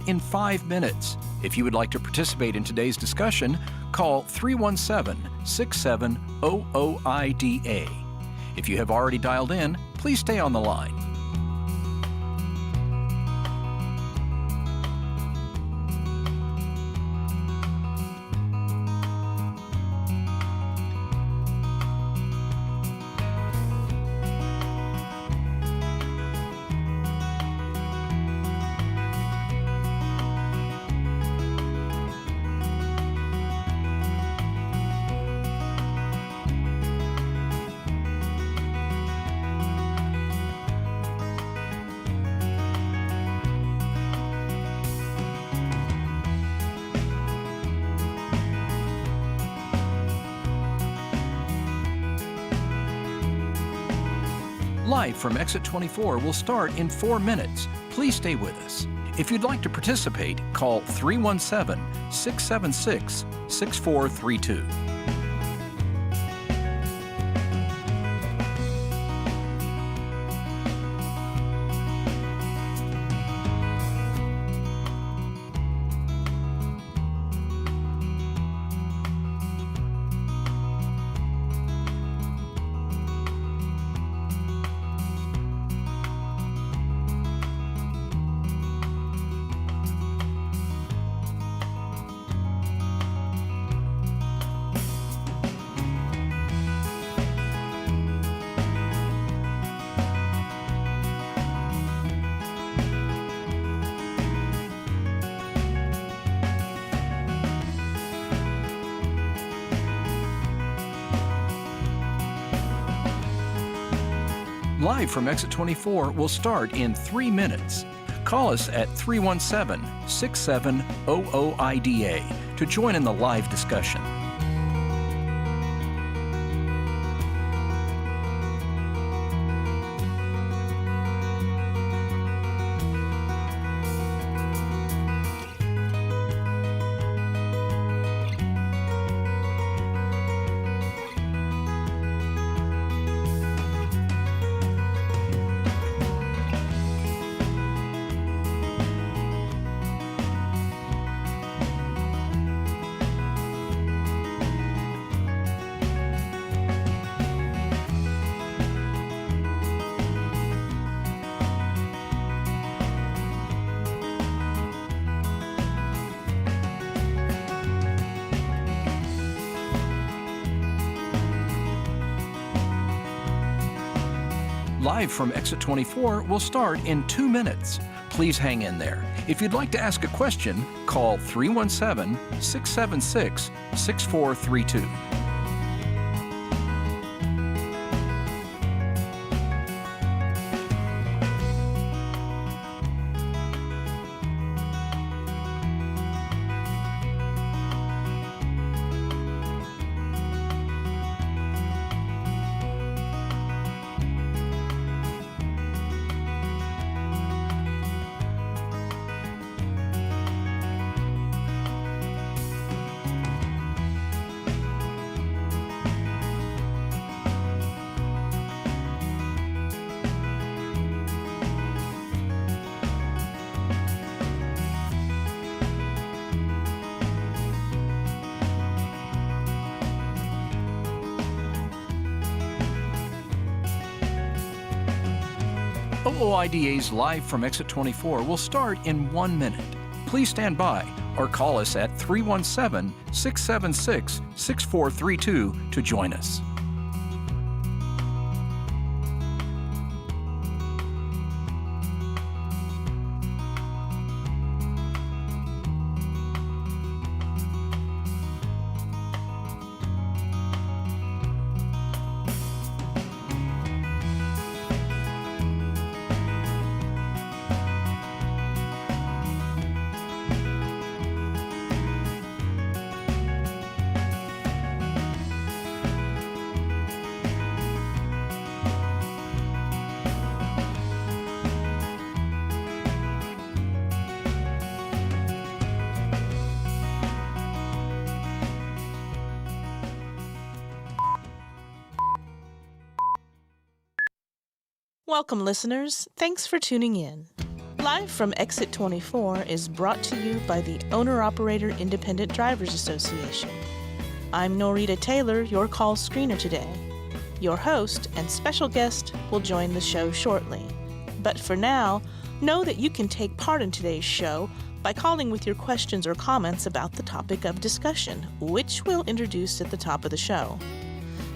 in 5 minutes. If you would like to participate in today's discussion, call 317-6700-IDA. If you have already dialed in, please stay on the line. Live from Exit 24 will start in 4 minutes. Please stay with us. If you'd like to participate, call 317-676-6432. Live from Exit 24 will start in 3 minutes. Call us at 317-6700-IDA to join in the live discussion. Live from Exit 24 will start in 2 minutes. Please hang in there. If you'd like to ask a question, call 317-676-6432. OOIDA's Live from Exit 24 will start in 1 minute. Please stand by or call us at 317-676-6432 to join us. Welcome, listeners. Thanks for tuning in. Live from Exit 24 is brought to you by the Owner-Operator Independent Drivers Association. I'm Norita Taylor, your call screener today. Your host and special guest will join the show shortly. But for now, know that you can take part in today's show by calling with your questions or comments about the topic of discussion, which we'll introduce at the top of the show.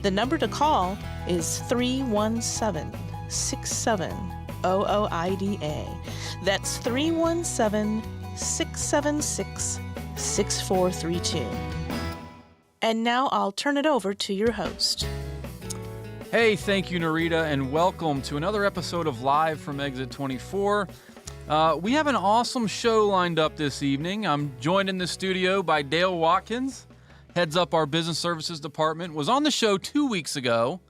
The number to call is 317-67-OOIDA. That's 317-676-6432. And now I'll turn it over to your host. Hey, thank you, Narita, and welcome to another episode of Live from Exit 24. We have an awesome show lined up this evening. I'm joined in the studio by Dale Watkins, heads up our business services department, was on the show 2 weeks ago,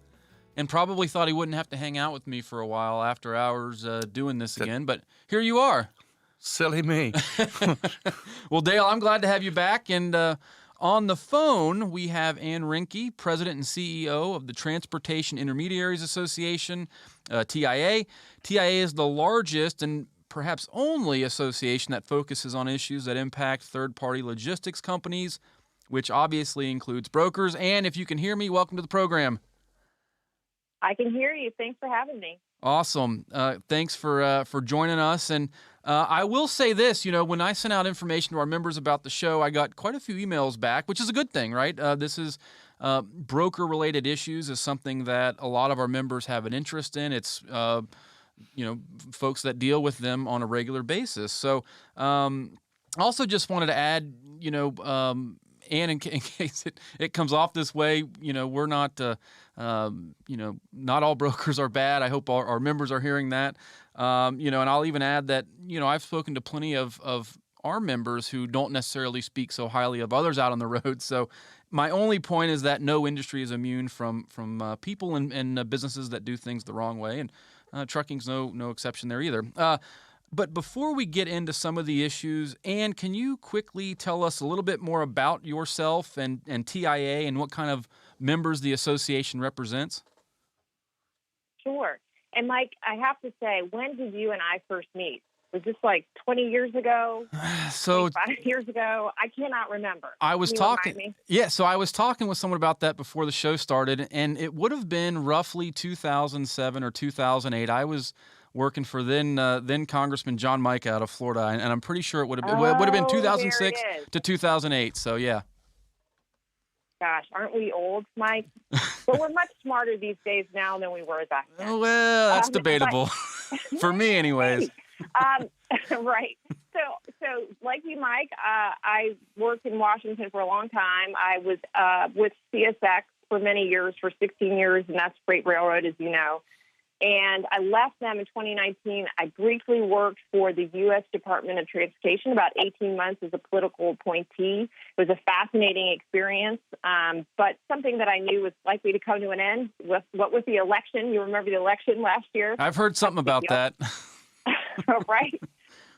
and probably thought he wouldn't have to hang out with me for a while after hours doing this again, but here you are. Silly me. Well, Dale, I'm glad to have you back, and on the phone, we have Ann Reinke, President and CEO of the Transportation Intermediaries Association, TIA. TIA is the largest and perhaps only association that focuses on issues that impact third-party logistics companies, which obviously includes brokers. And if you can hear me, welcome to the program. I can hear you. Thanks for having me. Awesome. Thanks for joining us. And I will say this, when I sent out information to our members about the show, I got quite a few emails back, which is a good thing, right? This is broker-related issues is something that a lot of our members have an interest in. It's, folks that deal with them on a regular basis. So also just wanted to add, and in case it comes off this way, we're not, not all brokers are bad. I hope our members are hearing that. And I'll even add that, I've spoken to plenty of our members who don't necessarily speak so highly of others out on the road. So my only point is that no industry is immune from people and businesses that do things the wrong way. And trucking's no exception there either. But before we get into some of the issues, Ann, can you quickly tell us a little bit more about yourself and TIA and what kind of members the association represents? Sure. And Mike, I have to say, when did you and I first meet? Was this like 20 years ago? So 5 years ago? I cannot remember. I was talking. Yeah, so I was talking with someone about that before the show started, and it would have been roughly 2007 or 2008. I was working for then Congressman John Mike out of Florida, and I'm pretty sure it would have been 2006 to 2008. So yeah. Gosh, aren't we old, Mike? But we're much smarter these days now than we were back then. Well, that's debatable. For me, anyways. Right. So like you, Mike, I worked in Washington for a long time. I was with CSX for many years, for 16 years, and that's Freight Railroad, as you know. And I left them in 2019. I briefly worked for the U.S. Department of Transportation, about 18 months as a political appointee. It was a fascinating experience, but something that I knew was likely to come to an end. What was the election? You remember the election last year? I've heard something about that. Right.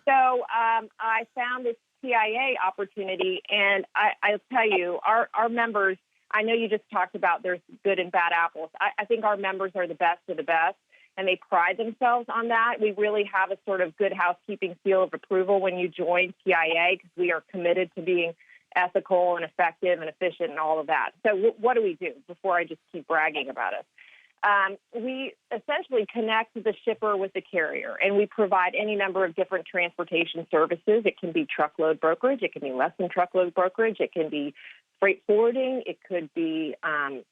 So I found this TIA opportunity, and I'll tell you, our members, I know you just talked about there's good and bad apples. I think our members are the best of the best, and they pride themselves on that. We really have a sort of good housekeeping seal of approval when you join TIA because we are committed to being ethical and effective and efficient and all of that. So what do we do before I just keep bragging about us? We essentially connect the shipper with the carrier, and we provide any number of different transportation services. It can be truckload brokerage. It can be less than truckload brokerage. It can be freight forwarding. It could be, IMCs,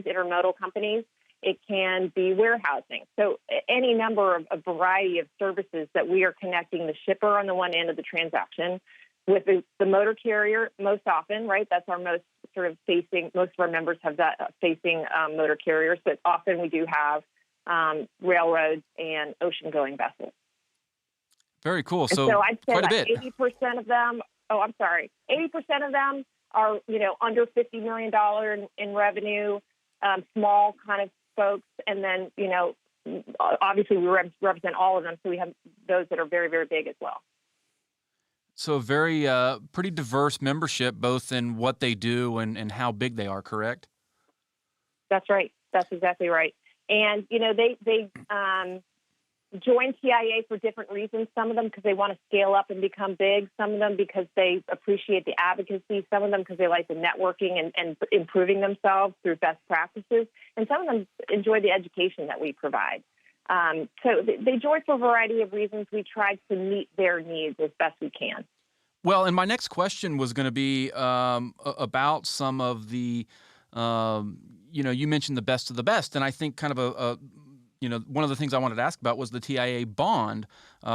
intermodal companies. It can be warehousing. So any number of a variety of services that we are connecting the shipper on the one end of the transaction with the motor carrier most often, right? That's our most sort of facing, most of our members have that facing motor carriers, but often we do have railroads and ocean-going vessels. Very cool. So I'd say quite a like bit. 80% of them, 80% of them are, under $50 million in revenue, small kind of folks. And then, obviously we represent all of them. So we have those that are very, very big as well. So very pretty diverse membership, both in what they do and how big they are, correct? That's right. That's exactly right. And, they join TIA for different reasons. Some of them because they want to scale up and become big. Some of them because they appreciate the advocacy. Some of them because they like the networking and improving themselves through best practices. And some of them enjoy the education that we provide. So they join for a variety of reasons. We try to meet their needs as best we can. Well, and my next question was going to be about some of the, you mentioned the best of the best, and I think kind of one of the things I wanted to ask about was the TIA Bond,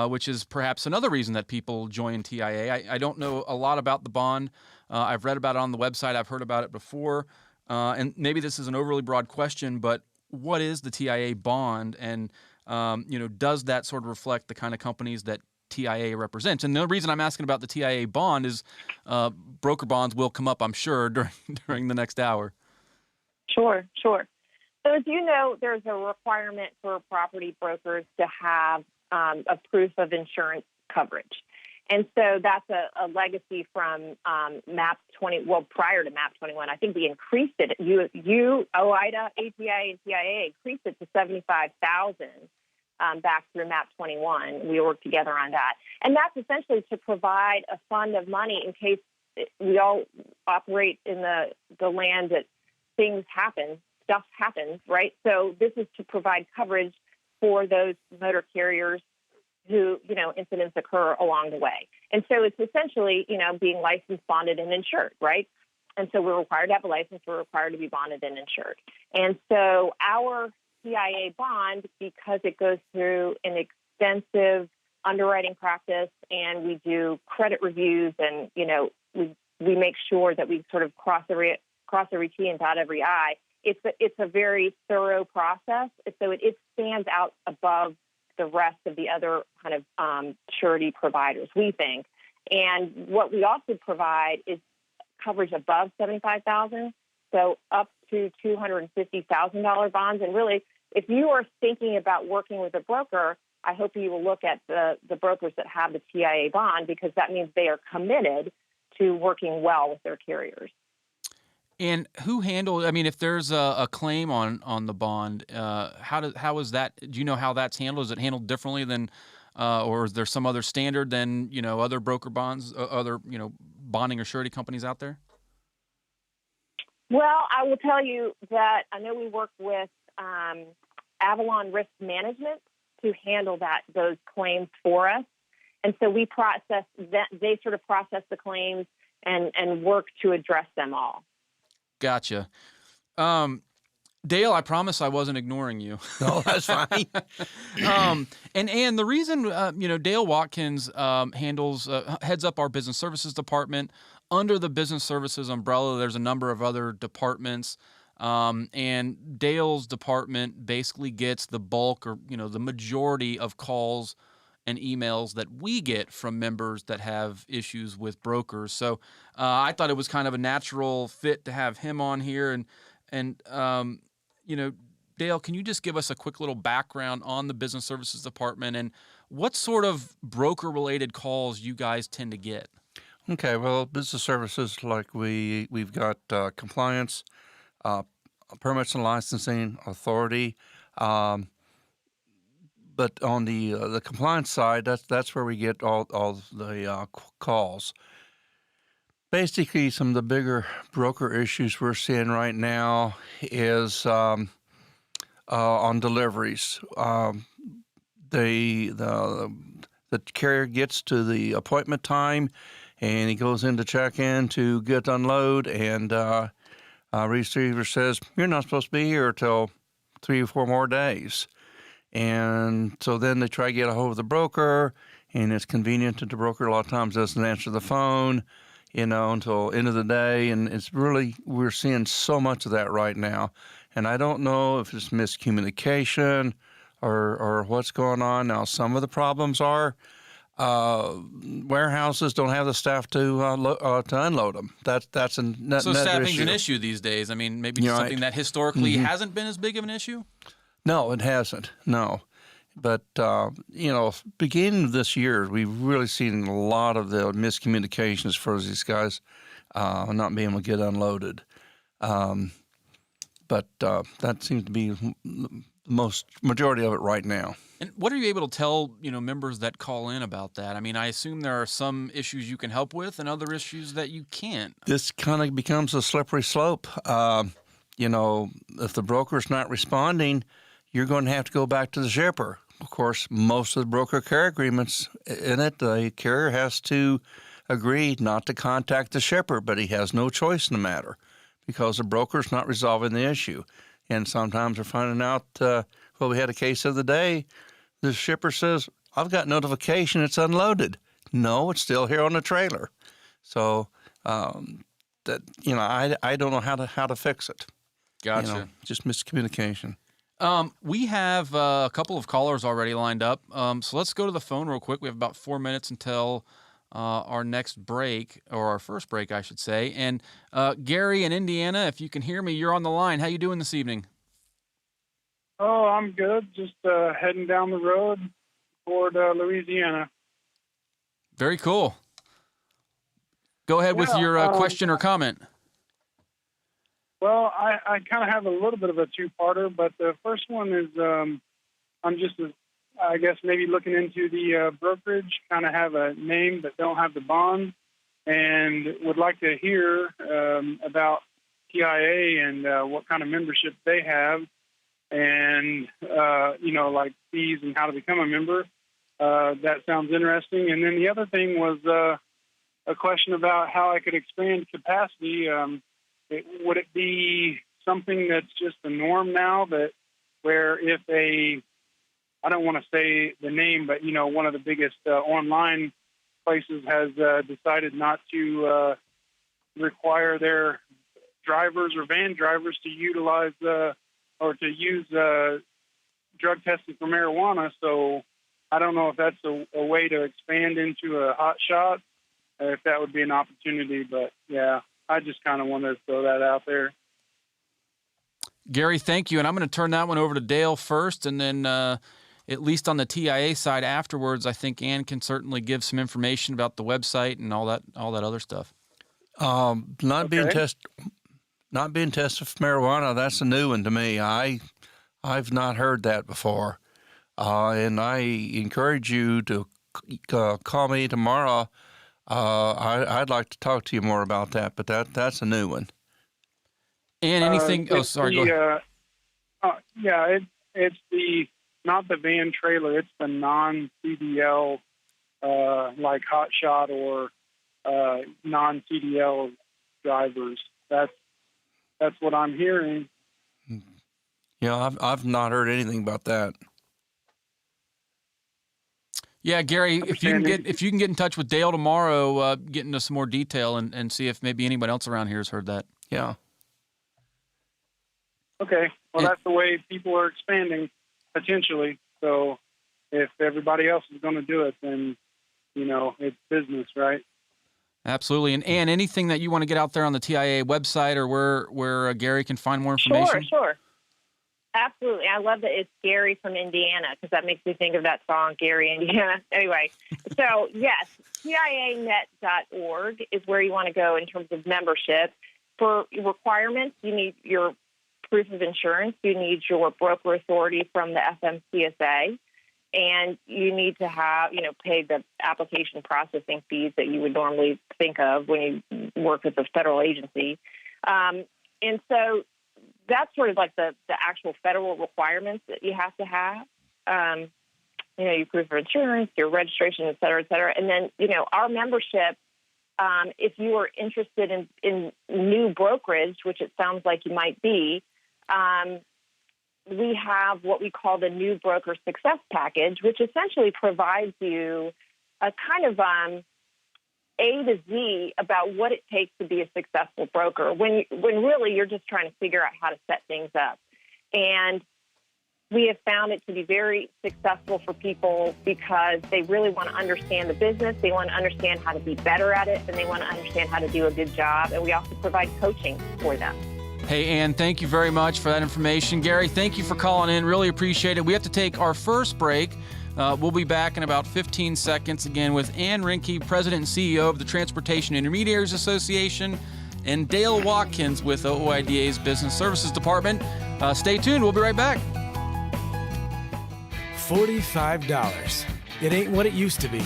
which is perhaps another reason that people join TIA. I don't know a lot about the bond. I've read about it on the website. I've heard about it before, and maybe this is an overly broad question, but what is the TIA Bond, and does that sort of reflect the kind of companies that TIA represents? And the reason I'm asking about the TIA Bond is broker bonds will come up, I'm sure, during the next hour. Sure. So as you know, there's a requirement for property brokers to have a proof of insurance coverage. And so that's a legacy from MAP 20, well, prior to MAP 21. I think we increased it. OIDA, API, and TIA increased it to $75,000 back through MAP 21. We worked together on that. And that's essentially to provide a fund of money in case we all operate in the land that things happen, stuff happens, right? So this is to provide coverage for those motor carriers who, incidents occur along the way. And so it's essentially, being licensed, bonded, and insured, right? And so we're required to have a license. We're required to be bonded and insured. And so our TIA bond, because it goes through an extensive underwriting practice and we do credit reviews and, we make sure that we sort of cross every T and dot every I. It's a very thorough process. So it stands out above the rest of the other kind of surety providers, we think. And what we also provide is coverage above $75,000, so up to $250,000 bonds. And really, if you are thinking about working with a broker, I hope you will look at the brokers that have the TIA bond, because that means they are committed to working well with their carriers. And who handled? I mean, if there's a claim on the bond, how is that? Do you know how that's handled? Is it handled differently than, or is there some other standard than other broker bonds, other bonding or surety companies out there? Well, I will tell you that I know we work with Avalon Risk Management to handle those claims for us, and so we process that. They sort of process the claims and work to address them all. Gotcha. Dale, I promise I wasn't ignoring you. No, that's fine. And the reason, Dale Watkins heads up our business services department. Under the business services umbrella, there's a number of other departments. And Dale's department basically gets the bulk or, the majority of calls and emails that we get from members that have issues with brokers. So I thought it was kind of a natural fit to have him on here. And Dale, can you just give us a quick little background on the business services department and what sort of broker-related calls you guys tend to get? Okay, well, business services, like we've got compliance, permits and licensing authority. But on the compliance side, that's where we get all the calls. Basically, some of the bigger broker issues we're seeing right now is on deliveries. The carrier gets to the appointment time, and he goes in to check in to get unload, and receiver says, "You're not supposed to be here till 3 or 4 more days." And so then they try to get a hold of the broker, and it's convenient that the broker a lot of times doesn't answer the phone, until end of the day. And it's really, we're seeing so much of that right now. And I don't know if it's miscommunication or what's going on. Now, some of the problems are warehouses don't have the staff to unload them. That's another so staffing's issue. An issue these days. I mean, maybe something that historically hasn't been as big of an issue? No, it hasn't. No. But, beginning of this year, we've really seen a lot of the miscommunications as far as these guys not being able to get unloaded. But that seems to be majority of it right now. And what are you able to tell, members that call in about that? I mean, I assume there are some issues you can help with and other issues that you can't. This kind of becomes a slippery slope. If the broker's not responding, you're going to have to go back to the shipper. Of course, most of the broker carrier agreements in it, the carrier has to agree not to contact the shipper, but he has no choice in the matter because the broker's not resolving the issue. And sometimes we're finding out, we had a case of the day, the shipper says, I've got notification it's unloaded. No, it's still here on the trailer. So I don't know how to fix it. Gotcha. Just miscommunication. We have a couple of callers already lined up. So let's go to the phone real quick. We have about 4 minutes until our next break, or our first break, I should say. And Gary in Indiana, if you can hear me, you're on the line. How you doing this evening? Oh, I'm good. Just heading down the road toward Louisiana. Very cool. Go ahead with your question or comment. Well, I kind of have a little bit of a two-parter, but the first one is I'm just, I guess, maybe looking into the brokerage, kind of have a name but don't have the bond, and would like to hear about TIA and what kind of membership they have, and, like fees and how to become a member. That sounds interesting. And then the other thing was a question about how I could expand capacity. Would it be something that's just the norm now, that where if I don't want to say the name, but, one of the biggest online places has decided not to require their drivers or van drivers to utilize or to use drug testing for marijuana. So I don't know if that's a way to expand into a hot shot, if that would be an opportunity, but yeah. I just kind of wanted to throw that out there. Gary, thank you. And I'm going to turn that one over to Dale first, and then at least on the TIA side afterwards, I think Ann can certainly give some information about the website and all that other stuff. Being tested for marijuana, that's a new one to me. I've not heard that before. And I encourage you to call me tomorrow. I'd like to talk to you more about that, but that's a new one. And anything? Go ahead. It's the not the van trailer. It's the non-CDL, like hot shot or non-CDL drivers. That's what I'm hearing. Yeah, I've not heard anything about that. Yeah, Gary, if you can get in touch with Dale tomorrow, get into some more detail and see if maybe anybody else around here has heard that. Yeah. Okay. Well, that's the way people are expanding, potentially. So if everybody else is going to do it, then, it's business, right? Absolutely. And Ann, anything that you want to get out there on the TIA website or where Gary can find more information? Sure. Absolutely. I love that it's Gary from Indiana, because that makes me think of that song, Gary, Indiana. Anyway, so yes, TIAnet.org is where you want to go in terms of membership. For requirements, you need your proof of insurance, you need your broker authority from the FMCSA, and you need to have, pay the application processing fees that you would normally think of when you work with a federal agency. And so that's sort of like the actual federal requirements that you have to have. Your proof of insurance, your registration, et cetera, et cetera. And then, our membership, if you are interested in new brokerage, which it sounds like you might be, we have what we call the New Broker Success Package, which essentially provides you a kind of A to Z about what it takes to be a successful broker when really you're just trying to figure out how to set things up. And we have found it to be very successful for people because they really want to understand the business, they want to understand how to be better at it, and they want to understand how to do a good job. And we also provide coaching for them. Hey, Ann, thank you very much for that information. Gary, thank you for calling in. Really appreciate it. We have to take our first break. We'll be back in about 15 seconds again with Ann Reinke, President and CEO of the Transportation Intermediaries Association, and Dale Watkins with OOIDA's Business Services Department. Stay tuned. We'll be right back. $45. It ain't what it used to be.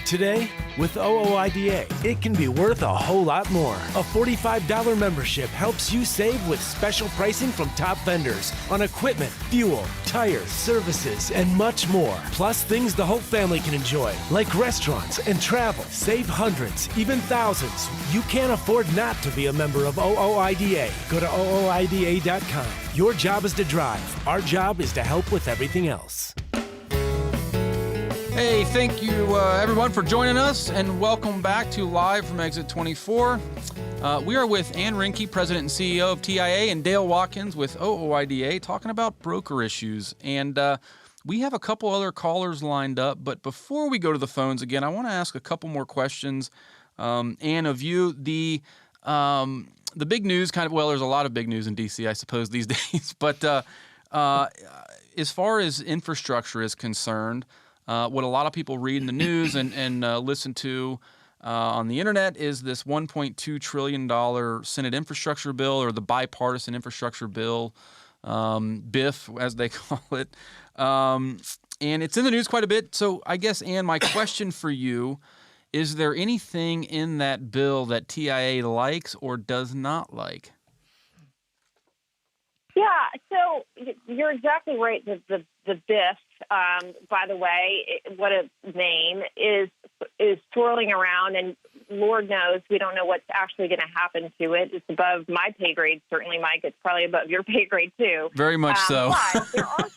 Today, with OOIDA, it can be worth a whole lot more. A $45 membership helps you save with special pricing from top vendors on equipment, fuel, tires, services, and much more. Plus things the whole family can enjoy, like restaurants and travel. Save hundreds, even thousands. You can't afford not to be a member of OOIDA. Go to OOIDA.com. Your job is to drive. Our job is to help with everything else. Hey, thank you everyone for joining us, and welcome back to Live from Exit 24. We are with Ann Reinke, President and CEO of TIA, and Dale Watkins with OOIDA, talking about broker issues. And we have a couple other callers lined up, but before we go to the phones again, I want to ask a couple more questions. Ann, of you, the big news there's a lot of big news in D.C., I suppose, these days, but as far as infrastructure is concerned, what a lot of people read in the news and listen to on the internet is this $1.2 trillion Senate infrastructure bill, or the bipartisan infrastructure bill, BIF, as they call it. And it's in the news quite a bit. So I guess, Ann, my question for you, is there anything in that bill that TIA likes or does not like? Yeah, so you're exactly right. The BIF, by the way, what a name, is swirling around, and Lord knows we don't know what's actually going to happen to it. It's above my pay grade, certainly, Mike. It's probably above your pay grade, too. Very much so. But there are,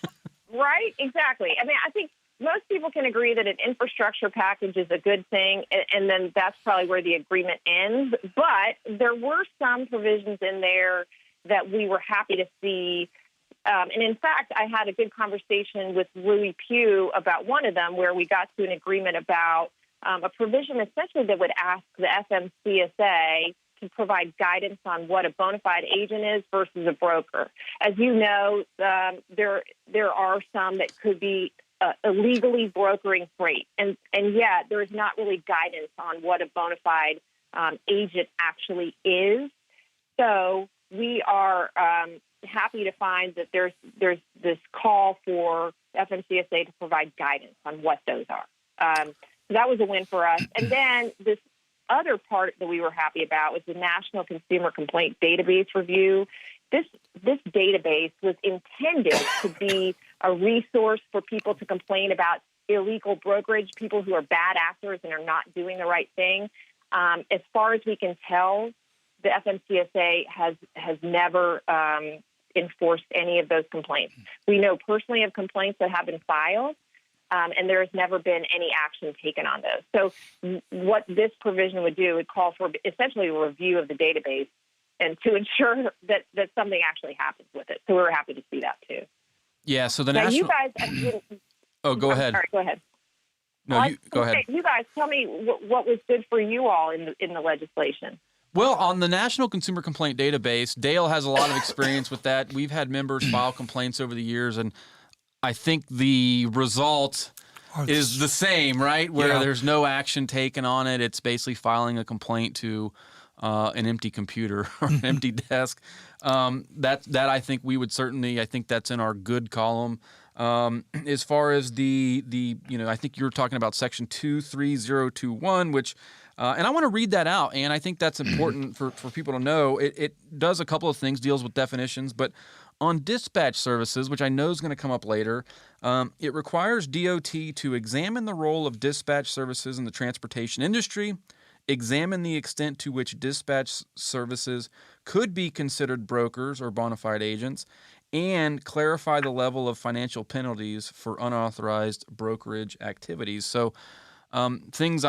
right? Exactly. I mean, I think most people can agree that an infrastructure package is a good thing, and then that's probably where the agreement ends. But there were some provisions in there that we were happy to see. And in fact, I had a good conversation with Louis Pugh about one of them, where we got to an agreement about a provision essentially that would ask the FMCSA to provide guidance on what a bona fide agent is versus a broker. As you know, there are some that could be illegally brokering freight, and yet there is not really guidance on what a bona fide agent actually is. So we are happy to find that there's this call for FMCSA to provide guidance on what those are. So that was a win for us. And then this other part that we were happy about was the National Consumer Complaint Database Review. This database was intended to be a resource for people to complain about illegal brokerage, people who are bad actors and are not doing the right thing. As far as we can tell, the FMCSA has never enforced any of those complaints. We know personally of complaints that have been filed, and there has never been any action taken on those. So what this provision would do would call for essentially a review of the database and to ensure that something actually happens with it. So we were happy to see that too. Yeah, so the now, national... you guys... Oh, go ahead. Sorry, go ahead. No, go ahead. You guys, tell me what was good for you all in the legislation. Well, on the National Consumer Complaint Database, Dale has a lot of experience with that. We've had members file complaints over the years, and I think the result is the same, right? Where there's no action taken on it. It's basically filing a complaint to an empty computer or an empty desk. That I think we would certainly, I think that's in our good column. As far as the I think you're talking about Section 23021, which and I want to read that out, and I think that's important for people to know. It does a couple of things, deals with definitions, but on dispatch services, which I know is going to come up later, it requires DOT to examine the role of dispatch services in the transportation industry, examine the extent to which dispatch services could be considered brokers or bona fide agents, and clarify the level of financial penalties for unauthorized brokerage activities. So things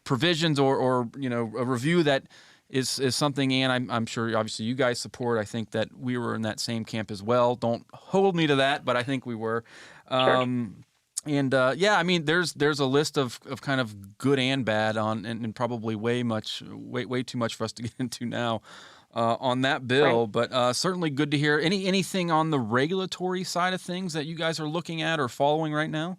provisions or a review that is something, and I'm sure obviously you guys support. I think that we were in that same camp as well. Don't hold me to that, but I think we were. Sure. And I mean, there's a list of kind of good and bad on, and probably way too much for us to get into now on that bill. Right. But certainly good to hear. Anything on the regulatory side of things that you guys are looking at or following right now?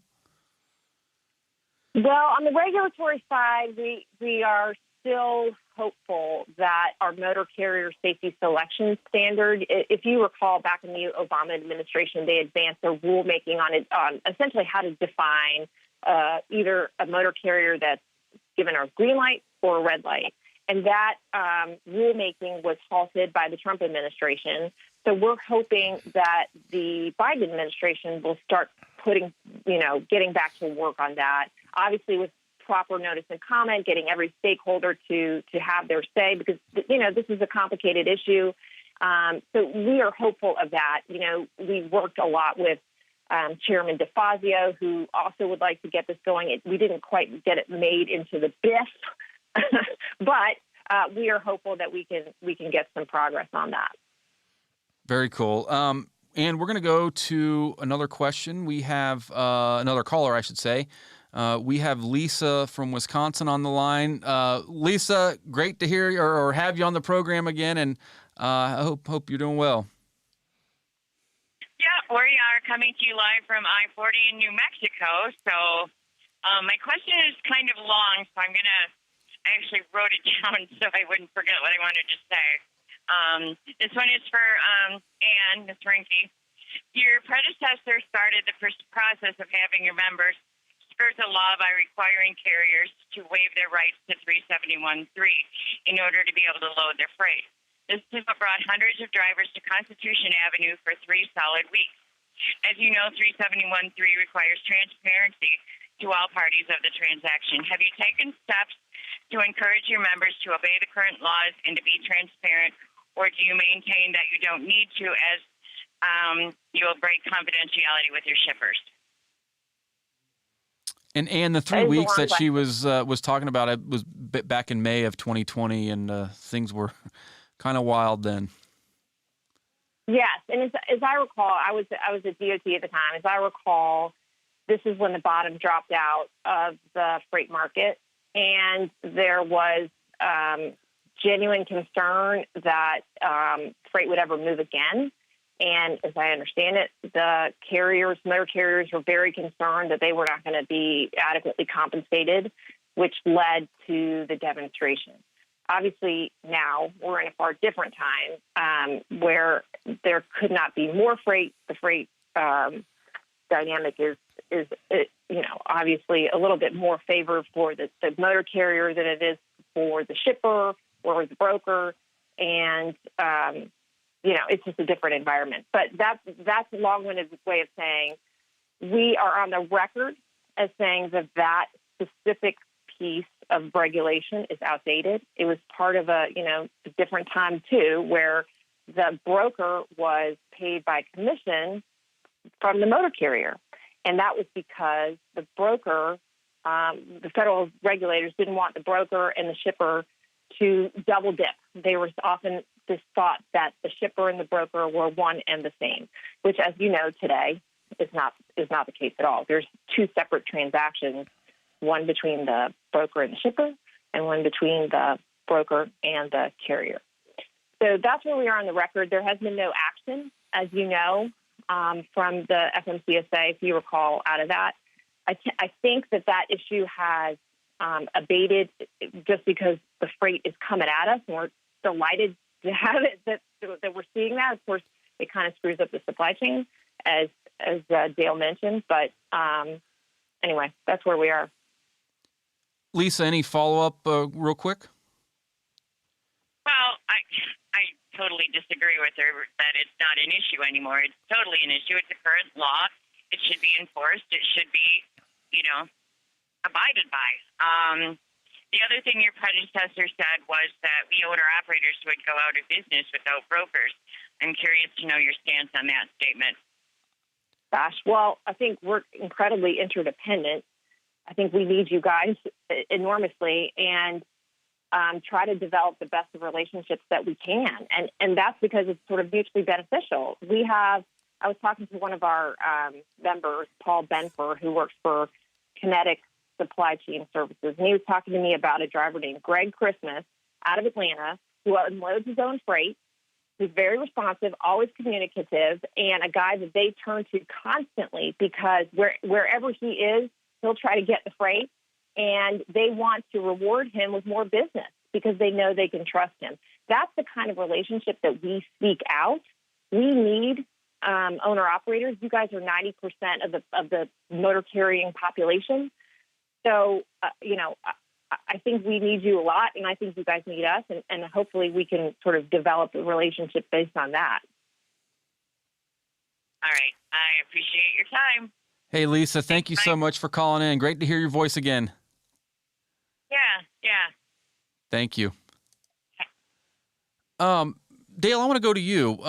Well, on the regulatory side, we are still hopeful that our motor carrier safety selection standard, if you recall back in the Obama administration, they advanced their rulemaking on essentially how to define either a motor carrier that's given a green light or a red light. And that rulemaking was halted by the Trump administration. So we're hoping that the Biden administration will start getting back to work on that, obviously with proper notice and comment, getting every stakeholder to have their say, because, this is a complicated issue. So we are hopeful of that. We worked a lot with Chairman DeFazio, who also would like to get this going. We didn't quite get it made into the BIF, but we are hopeful that we can get some progress on that. Very cool. And we're going to go to another question. We have another caller, I should say. We have Lisa from Wisconsin on the line. Lisa, great to hear you or have you on the program again, and I hope you're doing well. Yeah, we are coming to you live from I-40 in New Mexico. So my question is kind of long, so I actually wrote it down so I wouldn't forget what I wanted to say. This one is for Ann, Ms. Reinke. Your predecessor started the first process of having your members skirt the law by requiring carriers to waive their rights to 371.3 in order to be able to load their freight. This has brought hundreds of drivers to Constitution Avenue for 3 solid weeks. As you know, 371.3 requires transparency to all parties of the transaction. Have you taken steps to encourage your members to obey the current laws and to be transparent, or do you maintain that you don't need to, as you will break confidentiality with your shippers? And the 3 weeks that she was talking about, it was back in May of 2020, and things were kind of wild then. Yes, and as I recall, I was at DOT at the time. As I recall, this is when the bottom dropped out of the freight market, and there was genuine concern that freight would ever move again. And as I understand it, the motor carriers were very concerned that they were not going to be adequately compensated, which led to the demonstration. Obviously, now we're in a far different time where there could not be more freight. The freight dynamic is obviously a little bit more favored for the motor carrier than it is for the shipper or the broker, and it's just a different environment. But that's a long-winded way of saying we are on the record as saying that specific piece of regulation is outdated. It was part of a different time too, where the broker was paid by commission from the motor carrier, and that was because the broker, the federal regulators didn't want the broker and the shipper to double dip. They were often this thought that the shipper and the broker were one and the same, which, as you know, today is not the case at all. There's 2 separate transactions, one between the broker and the shipper, and one between the broker and the carrier. So that's where we are on the record. There has been no action, as you know, from the FMCSA, if you recall, out of that. I think that issue has abated just because the freight is coming at us, and we're delighted to have it that we're seeing that. Of course, it kind of screws up the supply chain, as Dale mentioned. But anyway, that's where we are. Lisa, any follow-up real quick? Well, I totally disagree with her that it's not an issue anymore. It's totally an issue. It's a current law. It should be enforced. It should be, abided by. The other thing your predecessor said was that we owner-operators would go out of business without brokers. I'm curious to know your stance on that statement. Gosh, well, I think we're incredibly interdependent. I think we need you guys enormously, and try to develop the best of relationships that we can. And that's because it's sort of mutually beneficial. I was talking to one of our members, Paul Benfer, who works for Kinetic Supply Chain Services, and he was talking to me about a driver named Greg Christmas out of Atlanta who unloads his own freight, who's very responsive, always communicative, and a guy that they turn to constantly because wherever he is, he'll try to get the freight, and they want to reward him with more business. because they know they can trust him. That's the kind of relationship that we seek out. We need owner-operators. You guys are 90% of the motor carrying population. So, I think we need you a lot, and I think you guys need us, and hopefully we can sort of develop a relationship based on that. All right. I appreciate your time. Hey, Lisa, thank you so much for calling in. Great to hear your voice again. Yeah. Thank you. Dale, I want to go to you.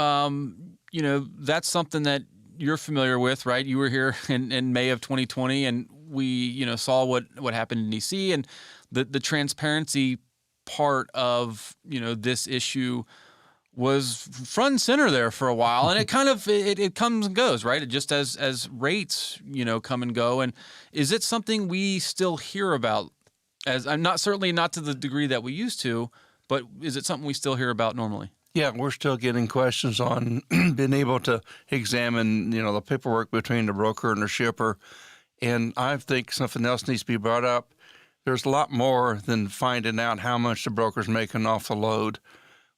That's something that you're familiar with, right? You were here in May of 2020, and we, saw what happened in D.C. and the transparency part of, this issue was front and center there for a while, and it kind of it comes and goes, right? It just as rates, come and go. And is it something we still hear about? As I'm certainly not to the degree that we used to, but is it something we still hear about normally? Yeah, we're still getting questions on being able to examine, the paperwork between the broker and the shipper. And I think something else needs to be brought up. There's a lot more than finding out how much the broker's making off the load.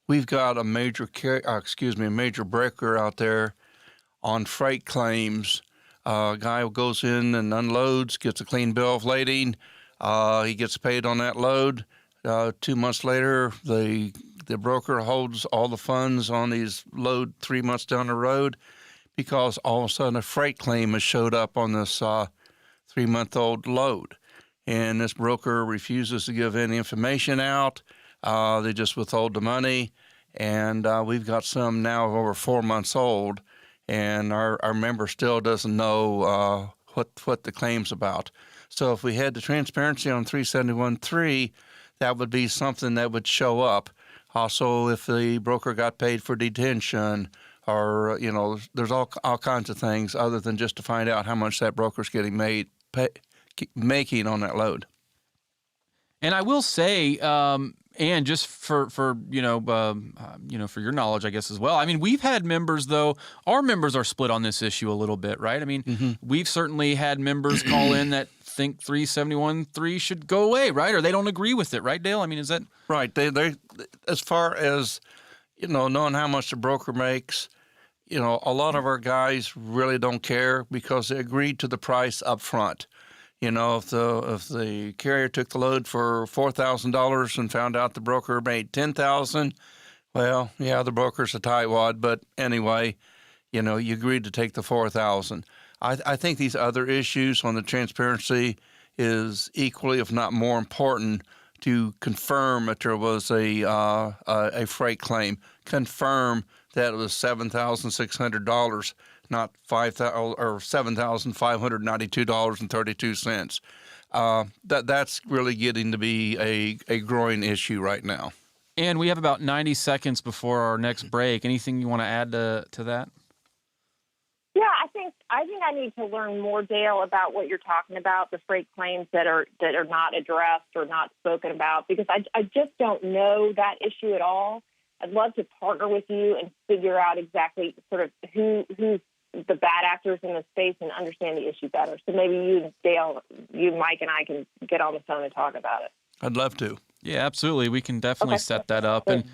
We've got a major breaker out there on freight claims. A guy goes in and unloads, gets a clean bill of lading. He gets paid on that load. 2 months later, the broker holds all the funds on his load 3 months down the road because all of a sudden a freight claim has showed up on this 3-month-old load. And this broker refuses to give any information out. They just withhold the money. And we've got some now of over 4 months old, and our member still doesn't know what the claim's about. So if we had the transparency on 371.3, that would be something that would show up. Also, if the broker got paid for detention, or, there's all kinds of things other than just to find out how much that broker's getting making on that load. And I will say, and just for for your knowledge, I guess, as well. I mean, we've had members, though. Our members are split on this issue a little bit, right? I mean, We've certainly had members call in that think 371.3 should go away, right? Or they don't agree with it, right, Dale? I mean, is that right? They as far as knowing how much the broker makes, a lot of our guys really don't care because they agreed to the price up front. If the carrier took the load for $4,000 and found out the broker made $10,000, well, yeah, the broker's a tightwad, but anyway, you agreed to take the $4,000. I think these other issues on the transparency is equally, if not more important, to confirm that there was a freight claim, confirm that it was $7,600. Not $7,592.32. That's really getting to be a growing issue right now. And we have about 90 seconds before our next break. Anything you want to add to that? Yeah, I think I need to learn more, Dale, about what you're talking about, the freight claims that are not addressed or not spoken about, because I just don't know that issue at all. I'd love to partner with you and figure out exactly sort of who's the bad actors in the space and understand the issue better. So maybe you, Dale, Mike, and I can get on the phone and talk about it. I'd love to. Yeah, absolutely. We can definitely set that up. And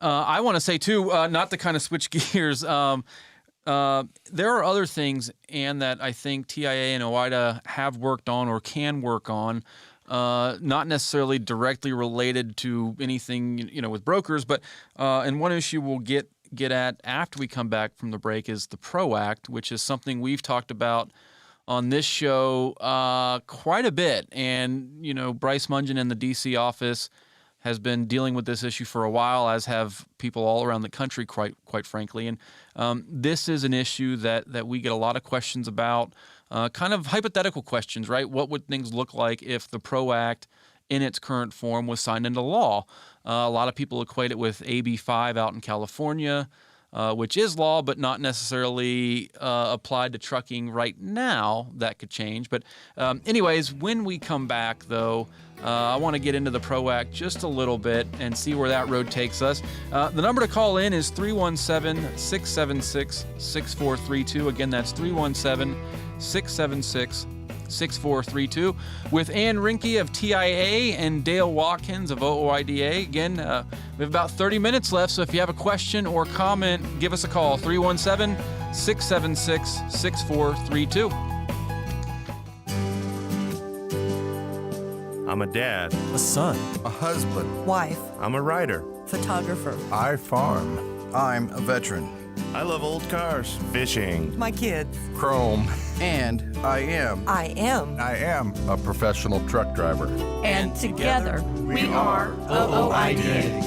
I want to say, too, not to kind of switch gears, there are other things, and that I think TIA and OIDA have worked on or can work on, not necessarily directly related to anything, with brokers, but and one issue we'll get at after we come back from the break is the PRO Act, which is something we've talked about on this show quite a bit. And, Bryce Mungin in the D.C. office has been dealing with this issue for a while, as have people all around the country, quite frankly. And this is an issue that we get a lot of questions about, kind of hypothetical questions, right? What would things look like if the PRO Act in its current form was signed into law? A lot of people equate it with AB 5 out in California, which is law, but not necessarily applied to trucking right now. That could change. But anyways, when we come back, though, I want to get into the PRO Act just a little bit and see where that road takes us. The number to call in is 317-676-6432. Again, that's 317-676-6432. 888-866-6432 with Ann Reinke of TIA and Dale Watkins of OOIDA. Again, we have about 30 minutes left, so if you have a question or comment, give us a call, 317-676-6432. I'm a dad, a son, a husband, wife. I'm a writer, photographer. I farm. I'm a veteran. I love old cars, fishing, my kids, Chrome, and I am a professional truck driver. And together we are OOIDA.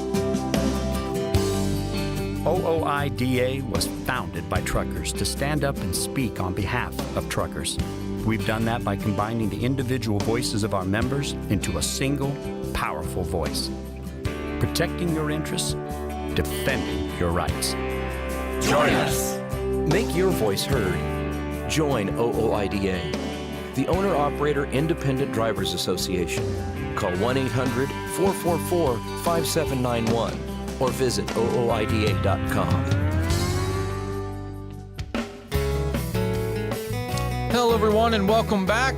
OOIDA was founded by truckers to stand up and speak on behalf of truckers. We've done that by combining the individual voices of our members into a single, powerful voice. Protecting your interests, defending your rights. Join us. Make your voice heard. Join OOIDA, the Owner-Operator Independent Drivers Association. Call 1-800-444-5791 or visit OOIDA.com. Hello, everyone, and welcome back.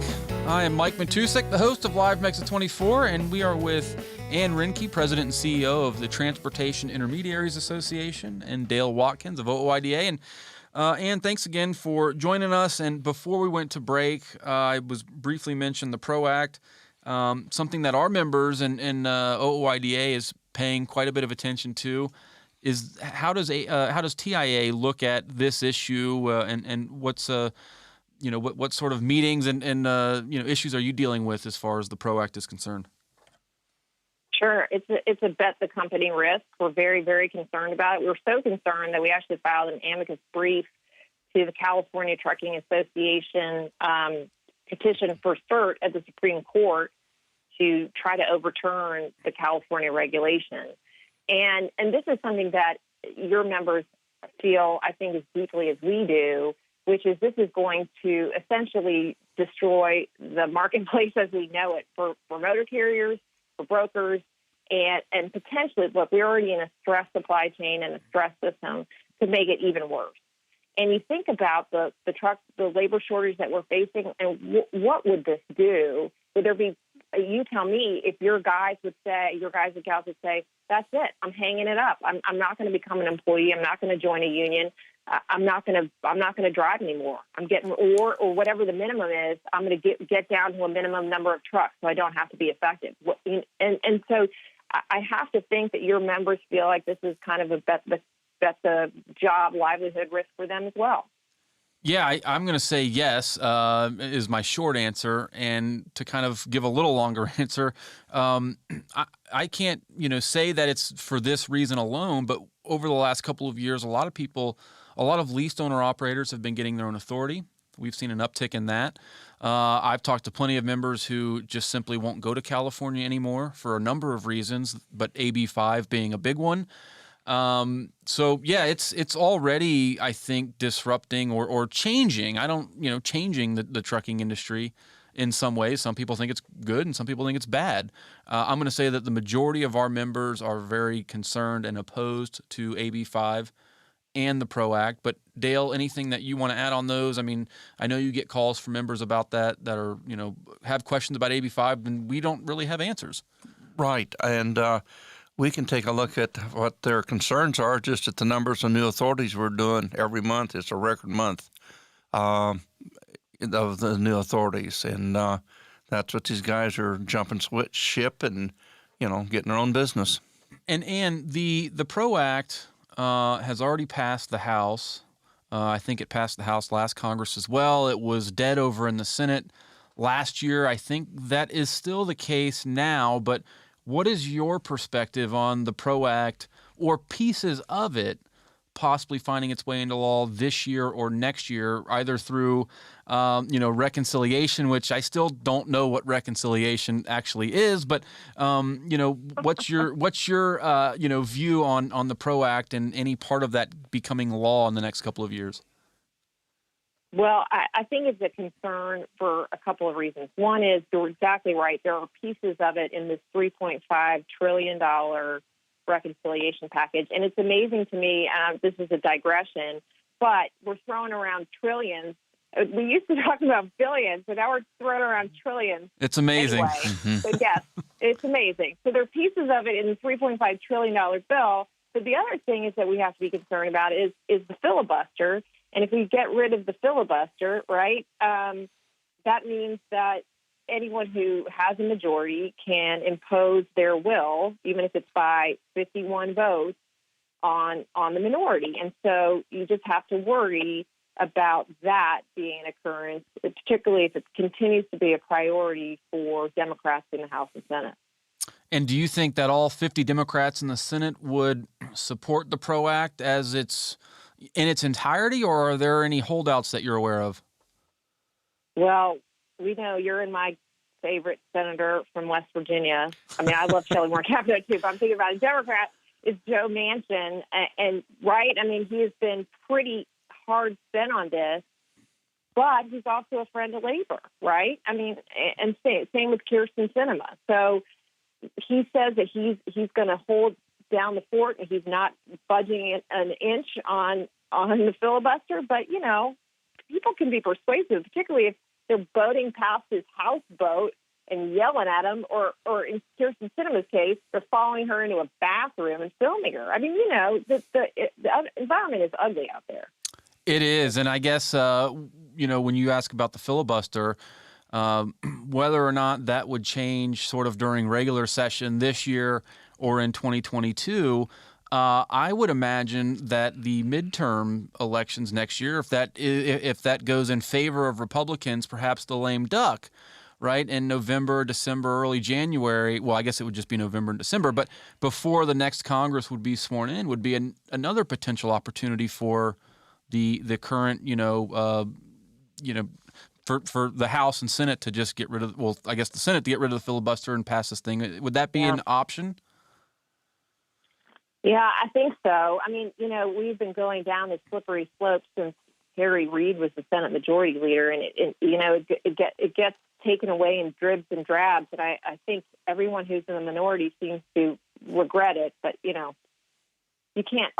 I am Mike Matusik, the host of Live Mexa 24, and we are with Ann Reinke, President and CEO of the Transportation Intermediaries Association, and Dale Watkins of OOIDA. And Ann, thanks again for joining us. And before we went to break, I was briefly mentioned the PRO Act, something that our members and OOIDA is paying quite a bit of attention to. Is how does TIA look at this issue, and what's what sort of meetings and issues are you dealing with as far as the PRO Act is concerned? Sure. It's a bet the company risk. We're very, very concerned about it. We were so concerned that we actually filed an amicus brief to the California Trucking Association petition for cert at the Supreme Court to try to overturn the California regulation. And this is something that your members feel, I think, as deeply as we do, which is this is going to essentially destroy the marketplace as we know it for motor carriers, for brokers, and potentially, look, we're already in a stressed supply chain and a stressed system to make it even worse. And you think about the labor shortage that we're facing, and what would this do? Would there be, you tell me, if your guys and gals would say, that's it, I'm hanging it up. I'm not going to become an employee. I'm not going to join a union. I'm not going to drive anymore. I'm getting, or whatever the minimum is, I'm going to get down to a minimum number of trucks so I don't have to be effective. And so I have to think that your members feel like this is kind of a bet the job livelihood risk for them as well. Yeah, I'm going to say yes is my short answer. And to kind of give a little longer answer, I can't say that it's for this reason alone, but over the last couple of years, a lot of leased owner operators have been getting their own authority. We've seen an uptick in that. I've talked to plenty of members who just simply won't go to California anymore for a number of reasons, but AB5 being a big one. So yeah, it's already, I think, disrupting or changing. Changing the trucking industry in some ways. Some people think it's good and some people think it's bad. I'm going to say that the majority of our members are very concerned and opposed to AB5 and the PRO Act. But Dale, anything that you want to add on those? I mean, I know you get calls from members about that are, have questions about AB5, and we don't really have answers. Right. And we can take a look at what their concerns are just at the numbers of new authorities we're doing every month. It's a record month of the new authorities. And that's what these guys are jumping ship and, getting their own business. And the PRO Act has already passed the House. I think it passed the House last Congress as well. It was dead over in the Senate last year. I think that is still the case now. But what is your perspective on the PRO Act or pieces of it possibly finding its way into law this year or next year, either through reconciliation, which I still don't know what reconciliation actually is, but what's your view on the PRO Act and any part of that becoming law in the next couple of years? Well, I think it's a concern for a couple of reasons. One is you're exactly right. There are pieces of it in this $3.5 trillion reconciliation package. And it's amazing to me, this is a digression, but we're throwing around trillions We used to talk about billions, but now we're throwing around trillions. It's amazing. Anyway, so yes, it's amazing. So there are pieces of it in the $3.5 trillion bill. But the other thing is that we have to be concerned about is the filibuster. And if we get rid of the filibuster, right, that means that anyone who has a majority can impose their will, even if it's by 51 votes, on the minority. And so you just have to worry about that being an occurrence, particularly if it continues to be a priority for Democrats in the House and Senate. And do you think that all 50 Democrats in the Senate would support the PRO Act as it's in its entirety, or are there any holdouts that you're aware of? Well, we know you're in my favorite senator from West Virginia. I mean, I love Shelley Moore Capito too, but I'm thinking about a Democrat. It's Joe Manchin, and right? I mean, he has been pretty hard spent on this, but he's also a friend of labor, right? I mean, and same with Kirsten Sinema. So he says that he's going to hold down the fort and he's not budging an inch on the filibuster. But, you know, people can be persuasive, particularly if they're boating past his houseboat and yelling at him, or in Kirsten Sinema's case, they're following her into a bathroom and filming her. I mean, you know, the environment is ugly out there. It is. And I guess, you know, when you ask about the filibuster, whether or not that would change sort of during regular session this year or in 2022, I would imagine that the midterm elections next year, if that goes in favor of Republicans, perhaps the lame duck, right, in November, December, early January, well, I guess it would just be November and December, but before the next Congress would be sworn in, would be another potential opportunity for the current, for the House and Senate to just get rid of, well, I guess the Senate to get rid of the filibuster and pass this thing. Would that be an option? Yeah, I think so. I mean, you know, we've been going down this slippery slope since Harry Reid was the Senate Majority Leader, and it gets taken away in dribs and drabs. And I think everyone who's in the minority seems to regret it. But you know, you can't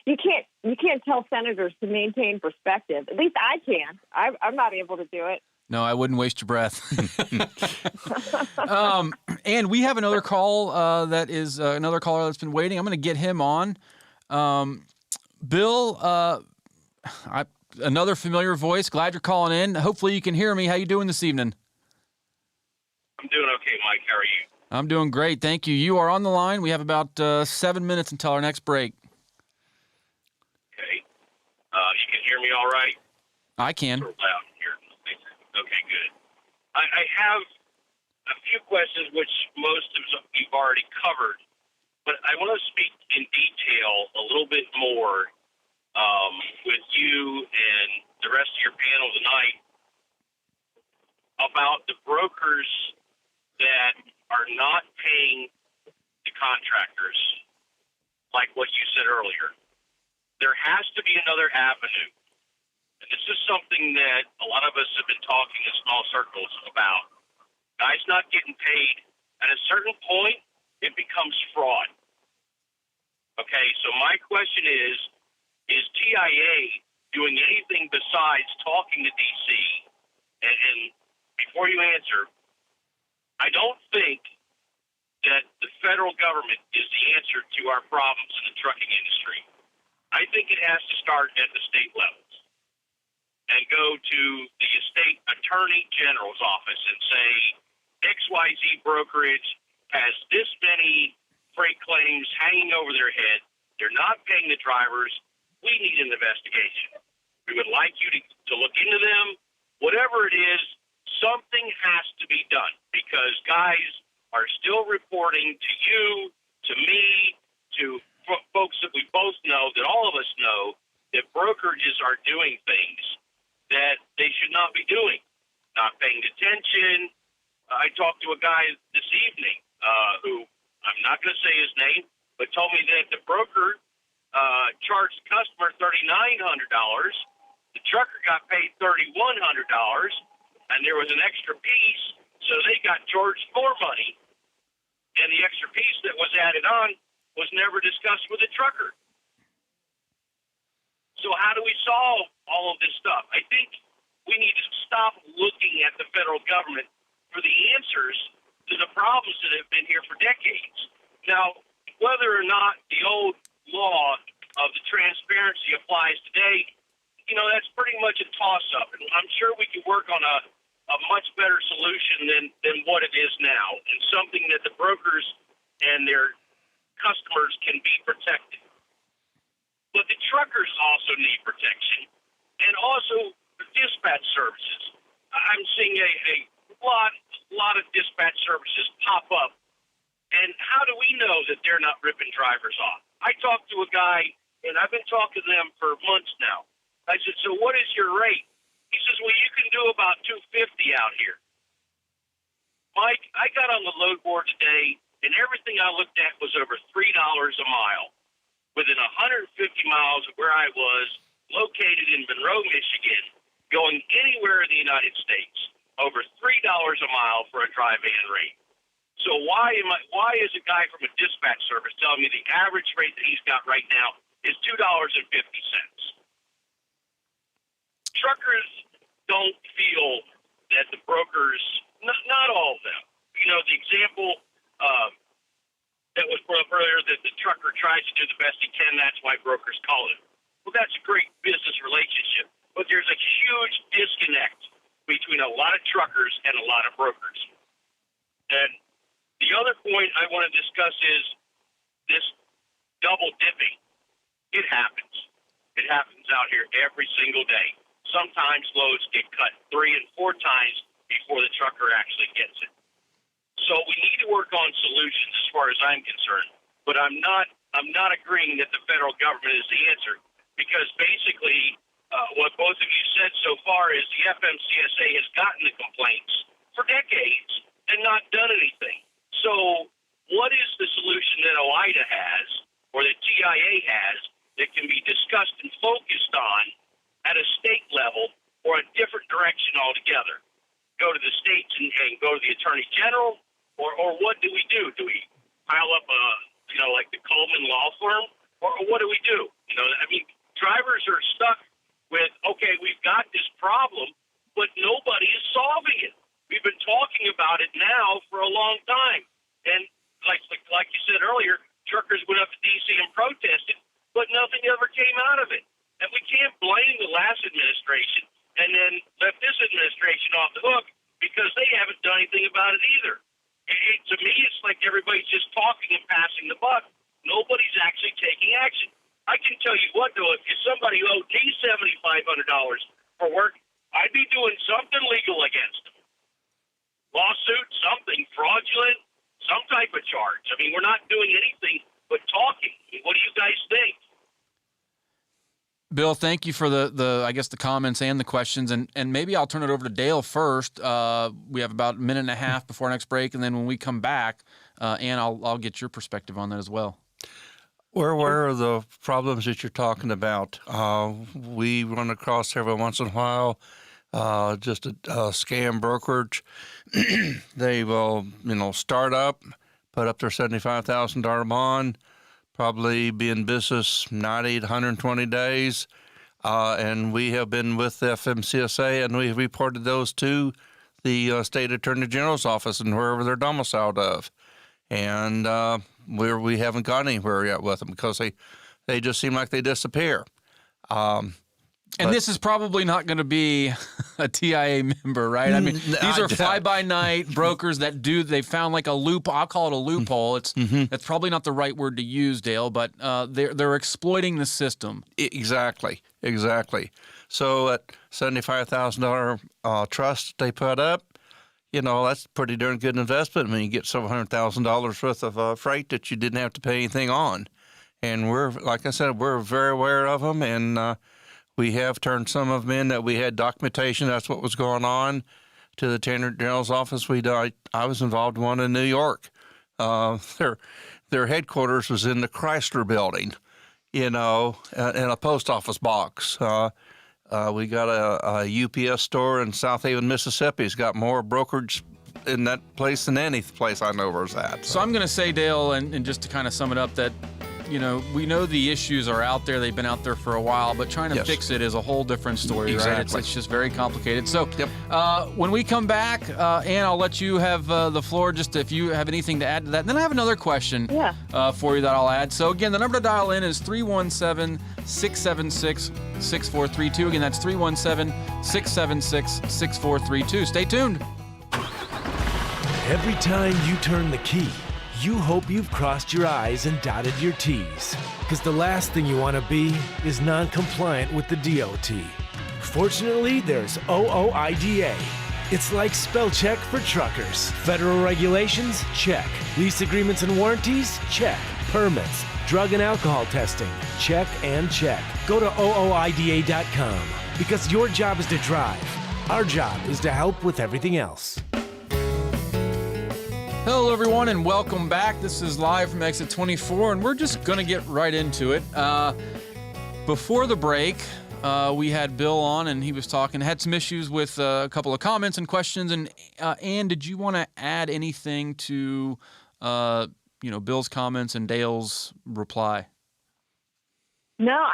you can't tell senators to maintain perspective. At least I can't. I'm not able to do it. No, I wouldn't waste your breath. And we have another call that is another caller that's been waiting. I'm going to get him on. Bill, another familiar voice. Glad you're calling in. Hopefully you can hear me. How you doing this evening? I'm doing okay, Mike. How are you? I'm doing great. Thank you. You are on the line. We have about 7 minutes until our next break. Okay. You can hear me all right? I can. Sort of loud here. Okay, good. I have a few questions which most of you've already covered, but I want to speak in detail a little bit more with you and the rest of your panel tonight about the brokers that are not paying the contractors like what you said earlier. There has to be another avenue. And this is something that a lot of us have been talking in small circles about. Guys not getting paid. At a certain point, it becomes fraud. Okay, so my question is TIA doing anything besides talking to DC? And before you answer, I don't think that the federal government is the answer to our problems in the trucking industry. I think it has to start at the state levels and go to the state attorney general's office and say, XYZ brokerage has this many freight claims hanging over their head. They're not paying the drivers. We need an investigation. We would like you to look into them. Whatever it is, something has to be done because guys are still reporting to you, to me, to folks that we both know, that all of us know, that brokerages are doing things that they should not be doing, not paying attention. I talked to a guy this evening who, I'm not going to say his name, but told me that the broker charged the customer $3,900. The trucker got paid $3,100, and there was an extra piece, so they got charged more money. And the extra piece that was added on was never discussed with the trucker. So how do we solve all of this stuff. I think we need to stop looking at the federal government for the answers to the problems that have been here for decades. Now, whether or not the old law of the transparency applies today, that's pretty much a toss-up. And I'm sure we can work on a much better solution than what it is now, and something that the brokers and their customers can be protected. But the truckers also need protection, and also the dispatch services. I'm seeing a lot of dispatch services pop up. And how do we know that they're not ripping drivers off? I talked to a guy, and I've been talking to them for months now. I said, so what is your rate? He says, well, you can do about $250 out here. Mike, I got on the load board today, and everything I looked at was over $3 a mile. Within 150 miles of where I was, located in Monroe, Michigan, going anywhere in the United States, over $3 a mile for a dry van rate. So why is a guy from a dispatch service telling me the average rate that he's got right now is $2.50? Truckers don't feel that the brokers, not all of them, the example that was brought up earlier, that the trucker tries to do the best he can, that's why brokers call it. Well, that's a great business relationship, but there's a huge disconnect between a lot of truckers and a lot of brokers. And the other point I want to discuss is this double dipping. It happens. It happens out here every single day. Sometimes loads get cut 3 and 4 times before the trucker actually gets it. So we need to work on solutions as far as I'm concerned. But I'm not agreeing that the federal government is the answer, because basically what both of you said so far is the FMCSA has gotten the complaints for decades and not done anything. So what is the solution that OIDA has or that TIA has that can be discussed and focused on at a state level or a different direction altogether? Go to the states and go to the Attorney General, or what do we do? Do we pile up like the Coleman Law Firm, or what do we do? Drivers are stuck with, okay, we've got this problem, but nobody is solving it. We've been talking about it now for a long time. And like you said earlier, truckers went up to D.C. and protested, but nothing ever came out of it. And we can't blame the last administration and then let this administration off the hook because they haven't done anything about it either. To me, it's like everybody's just talking and passing the buck. Nobody's actually taking action. I can tell you what, though, if somebody owed me $7,500 for work, I'd be doing something legal against them. Lawsuit, something fraudulent, some type of charge. We're not doing anything but talking. What do you guys think? Bill, thank you for the comments and the questions, and maybe I'll turn it over to Dale first. We have about a minute and a half before our next break, and then when we come back, Ann, I'll get your perspective on that as well. We're aware of the problems that you're talking about. We run across every once in a while just a scam brokerage. They will, start up, put up their $75,000 bond, probably be in business 90 to 120 days. And we have been with the FMCSA, and we've reported those to the State Attorney General's office and wherever they're domiciled of. And we haven't got anywhere yet with them because they just seem like they disappear. And this is probably not going to be a TIA member, right? These are fly-by-night brokers that they found like a loophole. I'll call it a loophole. That's probably not the right word to use, Dale, but they're exploiting the system. Exactly. So at $75,000 trust they put up, that's a pretty darn good investment when you get several $100,000 worth of freight that you didn't have to pay anything on. And like I said, we're very aware of them, and we have turned some of them in that we had documentation. That's what was going on to the Attorney General's office. I was involved in one in New York. Their headquarters was in the Chrysler Building, in a post office box. We got a UPS store in South Haven, Mississippi. It's got more brokerage in that place than any place I know where's at. So I'm going to say, Dale, and just to kind of sum it up, that we know the issues are out there. They've been out there for a while, but trying to fix it is a whole different story, right? It's just very complicated. So when we come back, Ann, I'll let you have the floor just if you have anything to add to that. And then I have another question for you that I'll add. So again, the number to dial in is 317-676-6432. Again, that's 317-676-6432. Stay tuned. Every time you turn the key, you hope you've crossed your I's and dotted your T's. Because the last thing you want to be is non-compliant with the DOT. Fortunately, there's OOIDA. It's like spell check for truckers. Federal regulations? Check. Lease agreements and warranties? Check. Permits. Drug and alcohol testing? Check and check. Go to OOIDA.com because your job is to drive. Our job is to help with everything else. Hello, everyone, and welcome back. This is live from Exit 24, and we're just going to get right into it. Before the break, we had Bill on, and he was talking, had some issues with a couple of comments and questions. And Ann, did you want to add anything to, Bill's comments and Dale's reply? No,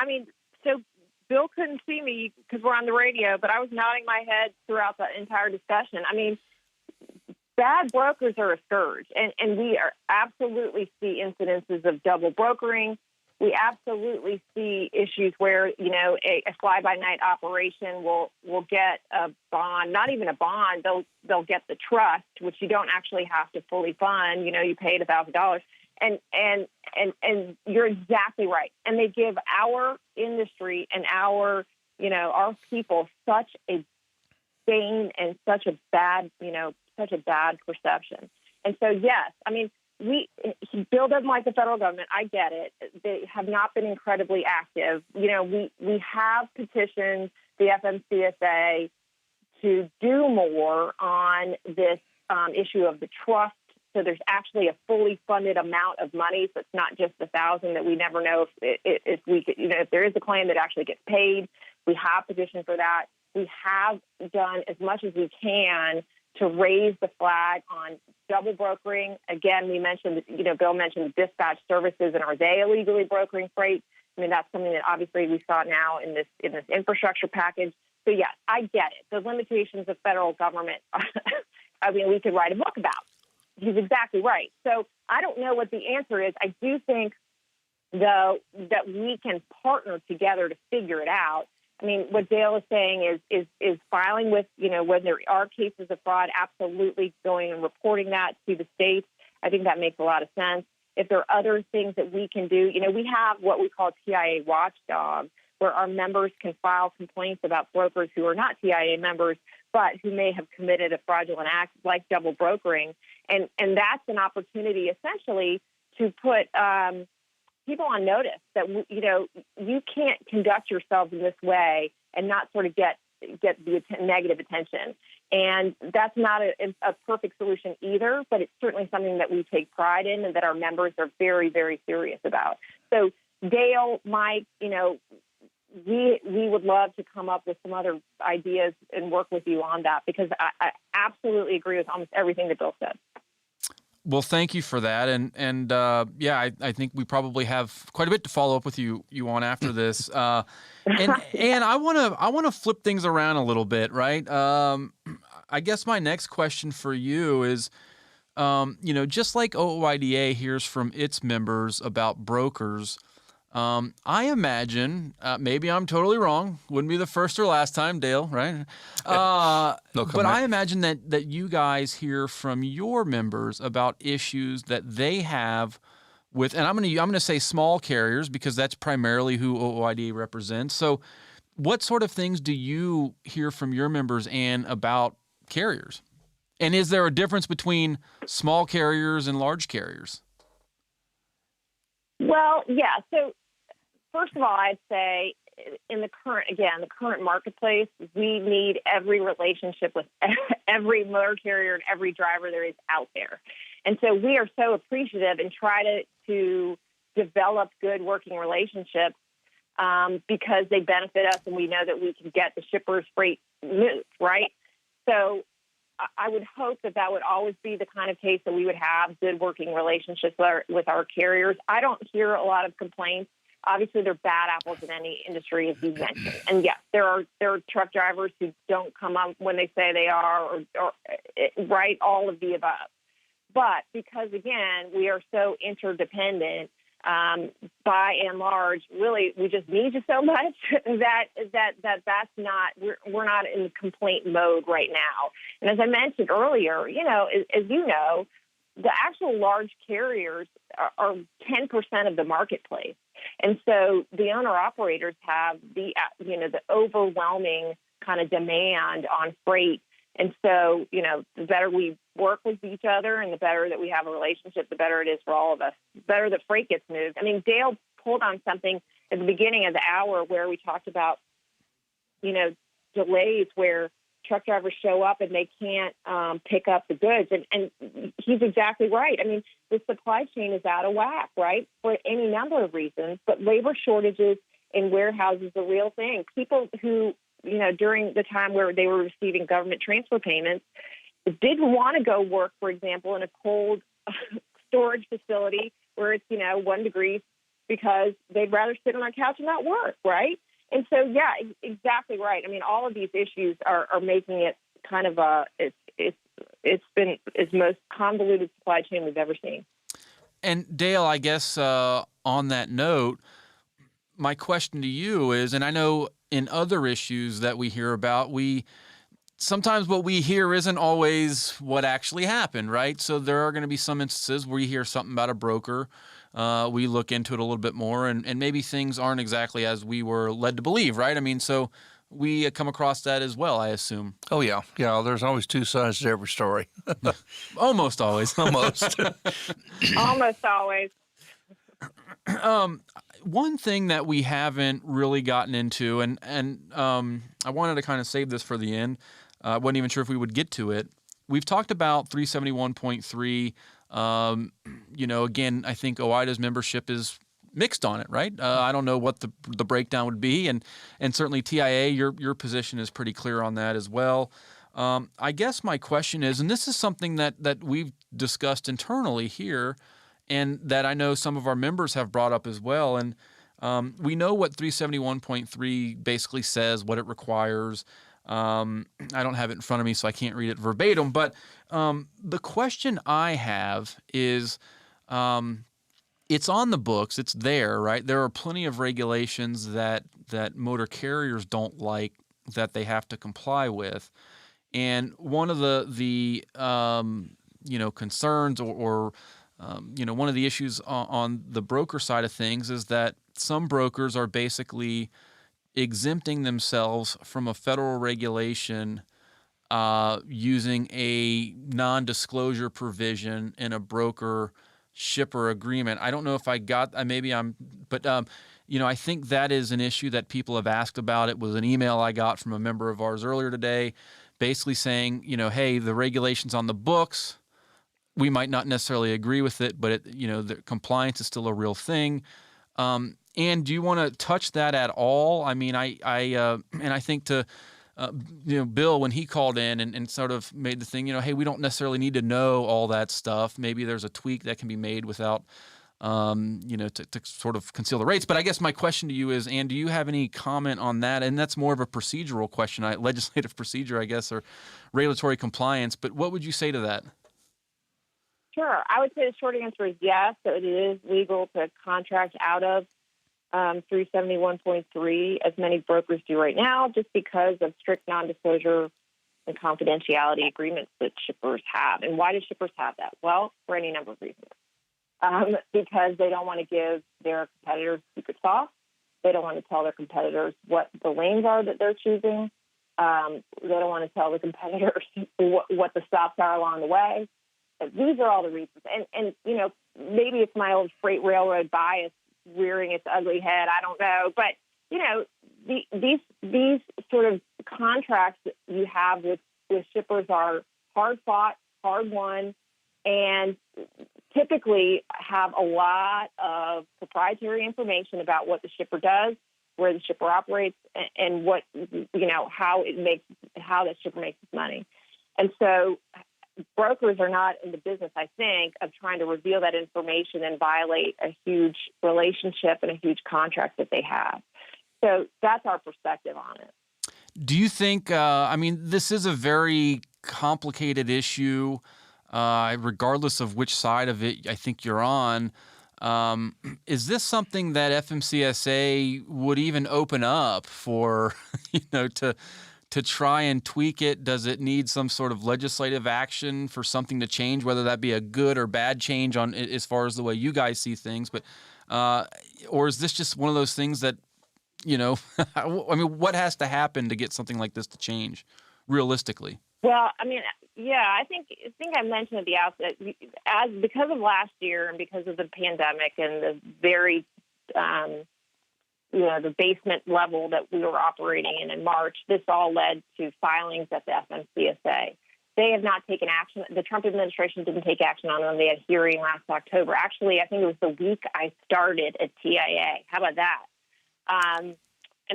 so Bill couldn't see me because we're on the radio, but I was nodding my head throughout the entire discussion. Bad brokers are a scourge, and we absolutely see incidences of double brokering. We absolutely see issues where, a fly-by-night operation will get a bond, not even a bond. They'll get the trust, which you don't actually have to fully fund. You paid $1,000, and you're exactly right. And they give our industry and our people such a stain and such a bad perception. And so, yes, Bill doesn't like the federal government. I get it. They have not been incredibly active. We have petitioned the FMCSA to do more on this issue of the trust. So there's actually a fully funded amount of money. So it's not just the $1,000 that we never know if we could, if there is a claim that actually gets paid. We have petitioned for that. We have done as much as we can to raise the flag on double brokering. Again, we mentioned, Bill mentioned dispatch services, and are they illegally brokering freight? That's something that obviously we saw now in this infrastructure package. So yes, I get it. The limitations of federal government, we could write a book about. He's exactly right. So I don't know what the answer is. I do think, though, that we can partner together to figure it out. What Dale is saying is filing with, when there are cases of fraud, absolutely going and reporting that to the states. I think that makes a lot of sense. If there are other things that we can do, we have what we call TIA Watchdog, where our members can file complaints about brokers who are not TIA members, but who may have committed a fraudulent act like double brokering. And that's an opportunity, essentially, to put people on notice that, you can't conduct yourself in this way and not sort of get the negative attention. And that's not a perfect solution either, but it's certainly something that we take pride in and that our members are very, very serious about. So Dale, Mike, we would love to come up with some other ideas and work with you on that, because I absolutely agree with almost everything that Bill said. Well, thank you for that, and I think we probably have quite a bit to follow up with you on after this. And I want to flip things around a little bit, right? I guess my next question for you is, just like OOIDA hears from its members about brokers, I imagine, maybe I'm totally wrong, wouldn't be the first or last time, Dale, right? But I imagine that you guys hear from your members about issues that they have with, and I'm going to say small carriers, because that's primarily who OOIDA represents. So what sort of things do you hear from your members, Ann, about carriers? And is there a difference between small carriers and large carriers? Well, yeah. So first of all, I'd say in the current marketplace, we need every relationship with every motor carrier and every driver there is out there. And so we are so appreciative and try to develop good working relationships because they benefit us, and we know that we can get the shipper's freight moved, right? So I would hope that would always be the kind of case that we would have good working relationships with our carriers. I don't hear a lot of complaints. Obviously, they're bad apples in any industry, as you mentioned. And yes, there are truck drivers who don't come up when they say they are, or right, all of the above. But because, again, we are so interdependent, by and large, really, we just need you so much that's not, we're not in complaint mode right now. And as I mentioned earlier, as you know, the actual large carriers are 10% of the marketplace. And so the owner-operators have the overwhelming kind of demand on freight. And so, the better we work with each other and the better that we have a relationship, the better it is for all of us. The better the freight gets moved. I mean, Dale pulled on something at the beginning of the hour where we talked about, delays where truck drivers show up and they can't pick up the goods. And he's exactly right. I mean, the supply chain is out of whack, right, for any number of reasons. But labor shortages in warehouses are a real thing. People who, during the time where they were receiving government transfer payments, didn't want to go work, for example, in a cold storage facility where it's, 1 degree because they'd rather sit on their couch and not work, right? And so, yeah, exactly right. I mean, all of these issues are making it kind of it's been its most convoluted supply chain we've ever seen. And Dale, I guess on that note, my question to you is, and I know in other issues that we hear about, sometimes what we hear isn't always what actually happened, right? So there are going to be some instances where you hear something about a broker. We look into it a little bit more, and maybe things aren't exactly as we were led to believe, right? I mean, so we come across that as well, I assume. Oh, yeah. Yeah, there's always two sides to every story. Almost always. Almost. Almost always. One thing that we haven't really gotten into, and I wanted to kind of save this for the end. I wasn't even sure if we would get to it. We've talked about 371.3. Again, I think OOIDA's membership is mixed on it, right? I don't know what the breakdown would be, and certainly TIA, your position is pretty clear on that as well. I guess my question is, and this is something that we've discussed internally here, and that I know some of our members have brought up as well, and we know what 371.3 basically says, what it requires. I don't have it in front of me, so I can't read it verbatim. But the question I have is, it's on the books. It's there, right? There are plenty of regulations that motor carriers don't like that they have to comply with. And one of the concerns or one of the issues on the broker side of things is that some brokers are basically exempting themselves from a federal regulation using a non-disclosure provision in a broker shipper agreement. I don't know if I got, but I think that is an issue that people have asked about. It was an email I got from a member of ours earlier today, basically saying, hey, the regulation's on the books. We might not necessarily agree with it, but the compliance is still a real thing. And do you want to touch that at all? I mean, I think to, Bill, when he called in and sort of made the thing, hey, we don't necessarily need to know all that stuff. Maybe there's a tweak that can be made without, to sort of conceal the rates. But I guess my question to you is, Ann, do you have any comment on that? And that's more of a procedural question, legislative procedure, I guess, or regulatory compliance. But what would you say to that? Sure. I would say the short answer is yes. So it is legal to contract out of 371.3, as many brokers do right now, just because of strict non-disclosure and confidentiality agreements that shippers have. And why do shippers have that? Well, for any number of reasons. Because they don't want to give their competitors secret sauce. They don't want to tell their competitors what the lanes are that they're choosing. They don't want to tell the competitors what the stops are along the way. These are all the reasons. And maybe it's my old freight railroad bias rearing its ugly head. I don't know. But, these sort of contracts that you have with shippers are hard fought, hard won, and typically have a lot of proprietary information about what the shipper does, where the shipper operates, and what, how the shipper makes its money. And so brokers are not in the business, I think, of trying to reveal that information and violate a huge relationship and a huge contract that they have. So that's our perspective on it. Do you think, this is a very complicated issue, regardless of which side of it I think you're on. Is this something that FMCSA would even open up for, to try and tweak it? Does it need some sort of legislative action for something to change, whether that be a good or bad change on as far as the way you guys see things? But or is this just one of those things that, what has to happen to get something like this to change realistically? Well, I think I mentioned at the outset, because of last year and because of the pandemic and the very, the basement level that we were operating in March, this all led to filings at the FMCSA. They have not taken action. The Trump administration didn't take action on them. They had a hearing last October. Actually, I think it was the week I started at TIA. How about that? And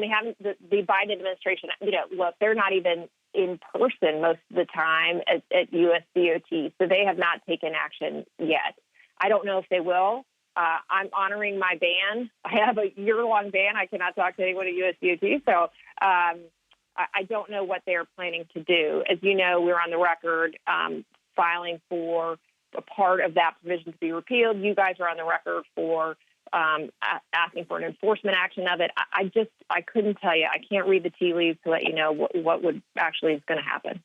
they haven't. The Biden administration, look, they're not even in person most of the time at USDOT, so they have not taken action yet. I don't know if they will. I'm honoring my ban. I have a year-long ban. I cannot talk to anyone at USDOT, so I don't know what they're planning to do. As you know, we're on the record filing for a part of that provision to be repealed. You guys are on the record for asking for an enforcement action of it. I couldn't tell you. I can't read the tea leaves to let you know what would actually is going to happen.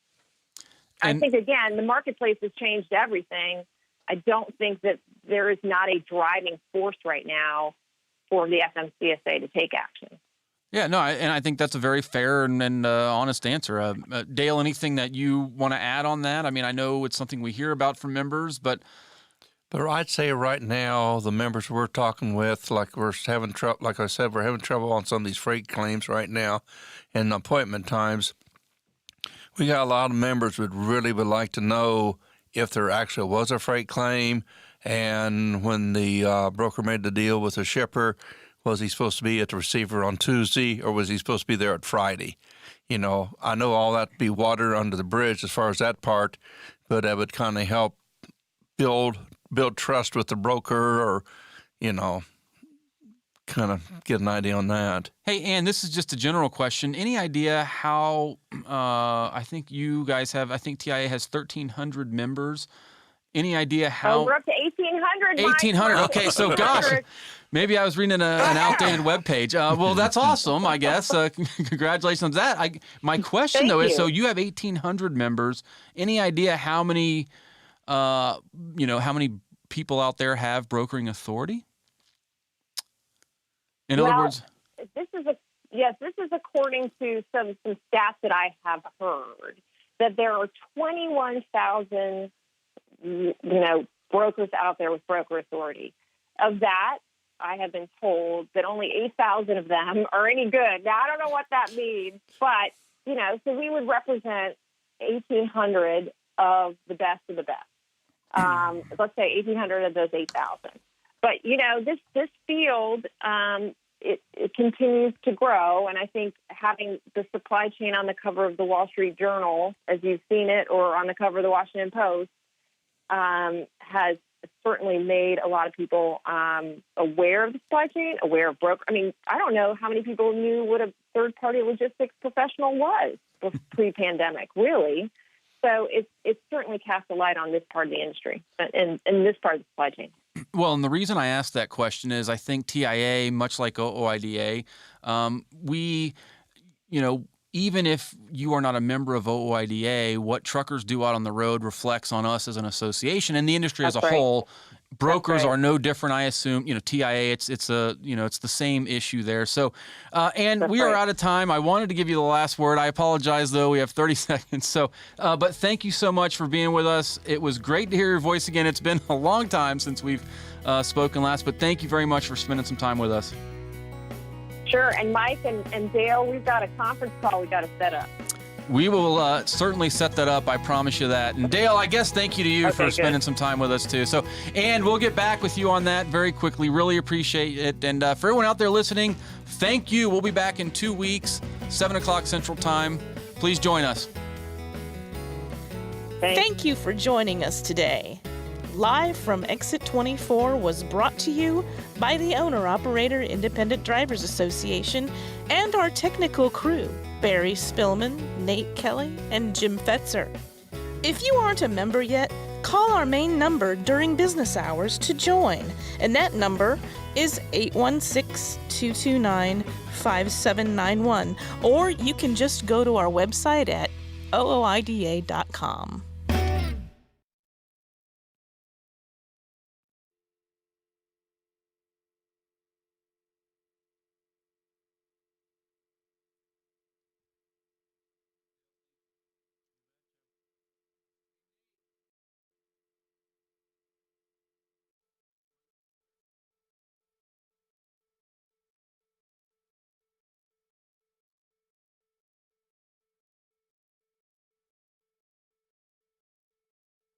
And I think, again, the marketplace has changed everything. I don't think that there is not a driving force right now for the FMCSA to take action. Yeah, no, and I think that's a very fair and honest answer. Dale, anything that you want to add on that? I know it's something we hear about from members, but I'd say right now the members we're talking with, like we're having trouble. Like I said, we're having trouble on some of these freight claims right now, and appointment times. We got a lot of members would like to know if there actually was a freight claim, and when the broker made the deal with the shipper, was he supposed to be at the receiver on Tuesday or was he supposed to be there at Friday? I know all that be water under the bridge as far as that part, but that would kind of help build trust with the broker, or, kind of get an idea on that. Hey, Ann, this is just a general question. Any idea how, I think you guys have, TIA has 1,300 members. Any idea how? Oh, we're up to 1,800. 1,800. Okay, so gosh, maybe I was reading an outdated webpage. Well, that's awesome, I guess. Congratulations on that. My question, though, is so you have 1,800 members. Any idea how many, how many people out there have brokering authority? In other words, this is according to some stats that I have heard, that there are 21,000, brokers out there with broker authority. Of that, I have been told that only 8,000 of them are any good. Now, I don't know what that means, but, so we would represent 1,800 of the best of the best. Let's say 1,800 of those 8,000. But, this field, it continues to grow. And I think having the supply chain on the cover of the Wall Street Journal, as you've seen it, or on the cover of the Washington Post, has certainly made a lot of people aware of the supply chain, aware of broker. I don't know how many people knew what a third-party logistics professional was pre-pandemic, really. So it's certainly cast a light on this part of the industry and this part of the supply chain. Well, and the reason I asked that question is I think TIA, much like OOIDA, we, even if you are not a member of OOIDA, what truckers do out on the road reflects on us as an association and the industry as a whole. Brokers are no different, I assume. TIA, it's the same issue there. So, and we are out of time. I wanted to give you the last word. I apologize, though. We have 30 seconds. So, but thank you so much for being with us. It was great to hear your voice again. It's been a long time since we've spoken last, but thank you very much for spending some time with us. Sure. And Mike and Dale, we've got a conference call we got to set up. We will certainly set that up. I promise you that. And Dale, I guess thank you to you for spending some time with us too. So, and we'll get back with you on that very quickly. Really appreciate it. And for everyone out there listening, thank you. We'll be back in 2 weeks, 7 o'clock Central Time. Please join us. Thank you for joining us today. Live from Exit 24 was brought to you by the Owner-Operator Independent Drivers Association and our technical crew, Barry Spillman, Nate Kelly, and Jim Fetzer. If you aren't a member yet, call our main number during business hours to join, and that number is 816-229-5791, or you can just go to our website at ooida.com.